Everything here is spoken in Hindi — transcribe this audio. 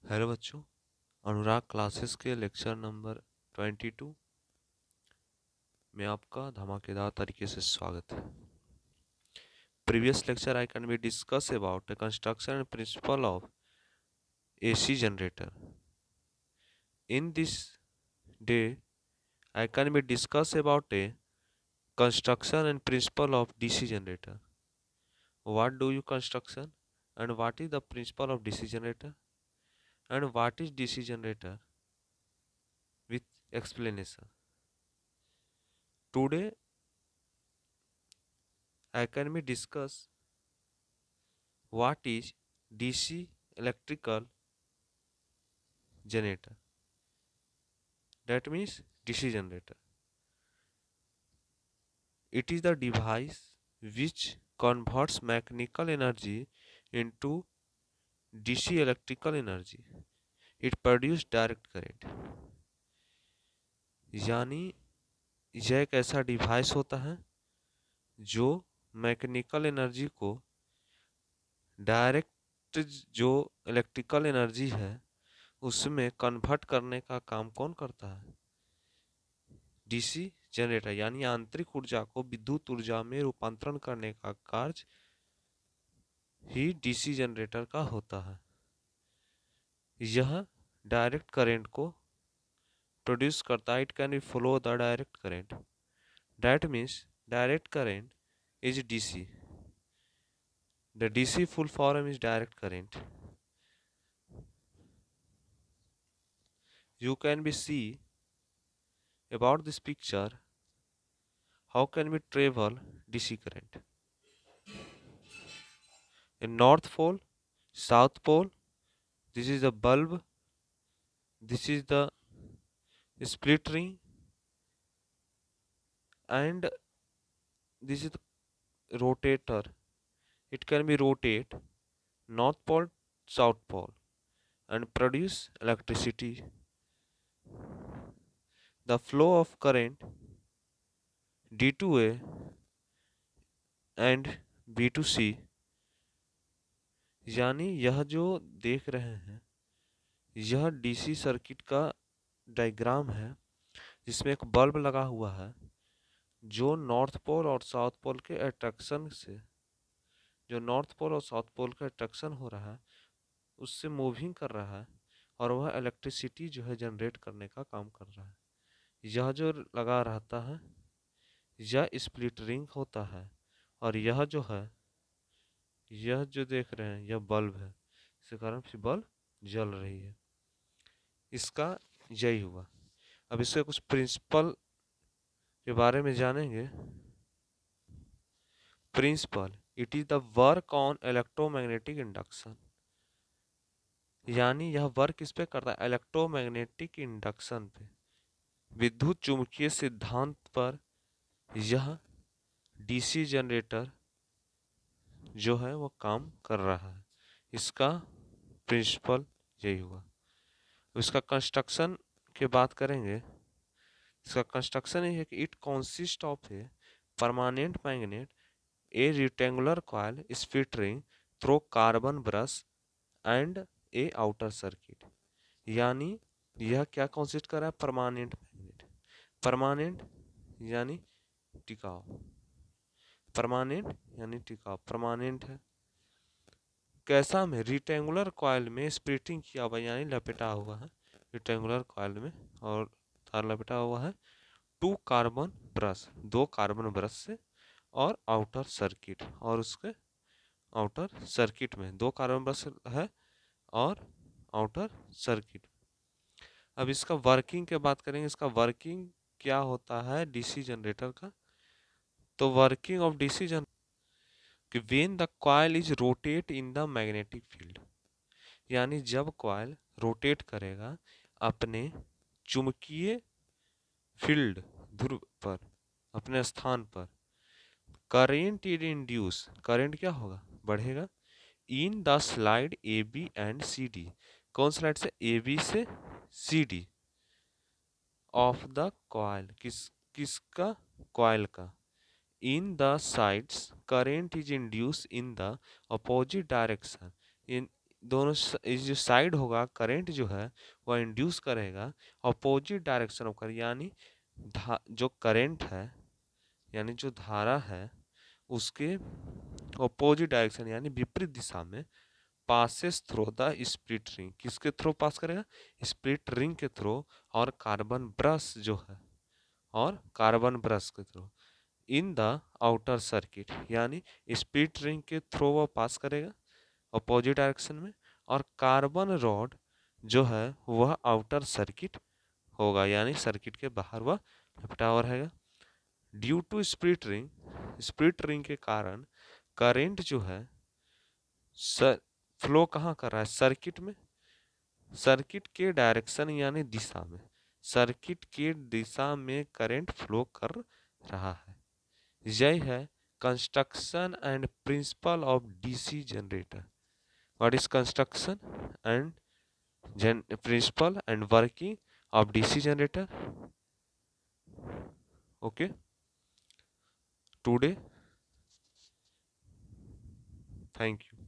हेलो बच्चों, अनुराग क्लासेस के लेक्चर नंबर 22 में आपका धमाकेदार तरीके से स्वागत है। Previous lecture I can be discuss about the construction and principle of AC generator. In this day I can be discuss about A construction and principle of DC generator. What do you construction and what is the principle of DC generator and what is DC generator with explanation. Today I can be discuss what is DC electrical generator. That means DC generator. It is the device which converts mechanical energy into DC electrical energy. It produces direct current. यानी यह एक ऐसा डिवाइस होता है जो मैकेनिकल एनर्जी को डायरेक्ट जो इलेक्ट्रिकल एनर्जी है उसमें कन्वर्ट करने का काम कौन करता है? DC generator. यानी आंतरिक ऊर्जा को विद्युत ऊर्जा में रूपांतरण करने का कार्य ही डीसी जनरेटर का होता है। यह डायरेक्ट करंट को प्रोड्यूस करता है। It can be flow the direct current. That means direct current is DC. The DC full form is direct current. You can be see about this picture how can we travel DC current in North Pole, South Pole. This is the bulb, this is the split ring, and this is the rotator. It can be rotate North Pole, South Pole and produce electricity. The flow of current D to A and B to C, यानी यह जो देख रहे हैं यह डीसी सर्किट का डायग्राम है जिसमें एक बल्ब लगा हुआ है जो नॉर्थ पोल और साउथ पोल के अट्रैक्शन से हो रहा है उससे मूविंग कर रहा है और वह इलेक्ट्रिसिटी जो है जनरेट करने का काम कर रहा है। यह जो लगा रहता है यह स्प्लिट रिंग होता है और यह जो देख रहे हैं यह बल्ब है। इस कारण से बल्ब जल रही है। इसका यही हुआ। अब इसके कुछ प्रिंसिपल के बारे में जानेंगे। Principle, it is the work on electromagnetic induction. यानी यह वर्क किस पे करता है? इलेक्ट्रोमैग्नेटिक इंडक्शन पे, विद्युत चुंबकीय सिद्धांत पर यह डीसी जनरेटर जो है वो काम कर रहा है। इसका प्रिंसिपल यही हुआ। इसका कंस्ट्रक्शन की बात करेंगे। इसका कंस्ट्रक्शन ये है कि it consist of a permanent magnet, A rectangular coil split ring through carbon brush and A outer circuit. यानी यह क्या कंसिस्ट कर रहा है? Permanent magnet. परमानेंट यानी टिकाऊ, परमानेंट यानी टिकाऊ, परमानेंट है। कैसा में? रेक्टेंगुलर कॉइल में स्प्लिटिंग किया हुआ यानी लपेटा हुआ है रेक्टेंगुलर कॉइल में और तार लपेटा हुआ है टू कार्बन ब्रश, दो कार्बन ब्रश से और आउटर सर्किट, और उसके आउटर सर्किट में दो कार्बन ब्रश है और आउटर सर्किट। अब इसका वर्किंग की बात करेंगे। इसका वर्किंग क्या होता है डीसी जनरेटर का? तो working of DC generator, when the coil is rotate in the magnetic field, यानी जब कॉइल रोटेट करेगा अपने चुंबकीय फील्ड ध्रुव पर, अपने स्थान पर, करेंट इज इंड्यूस, करेंट क्या होगा? बढ़ेगा in the slide A B and C D. कौन स्लाइड से? ए बी से C D of the coil, किसका? कॉइल का। In the sides current is induce in the opposite direction, इन दोनों इस जो साइड होगा करंट जो है वह इंड्यूस करेगा अपोजिट डायरेक्शन ऑफ करंट, यानी जो करंट है यानी जो धारा है उसके अपोजिट डायरेक्शन यानी विपरीत दिशा में passes through the split ring, किसके थ्रू पास करेगा, स्प्लिट रिंग के थ्रू, और कार्बन ब्रश जो है और कार्बन ब्रश के through in the outer circuit, यानी स्प्लिट रिंग के थ्रू वो पास करेगा अपोजिट डायरेक्शन में, और कार्बन रॉड जो है वह आउटर सर्किट होगा यानी सर्किट के बाहर वह लिपटा हुआ रहेगा। ड्यू टू स्प्लिट रिंग के कारण करंट जो है फ्लो कहाँ कर रहा है, सर्किट में, सर्किट के डायरेक्शन यानी दिशा में, सर्किट के दिशा में करंट फ्लो कर रहा है। यही है construction and principle of DC generator. What is construction and principle and working of DC generator? Okay, today, thank you.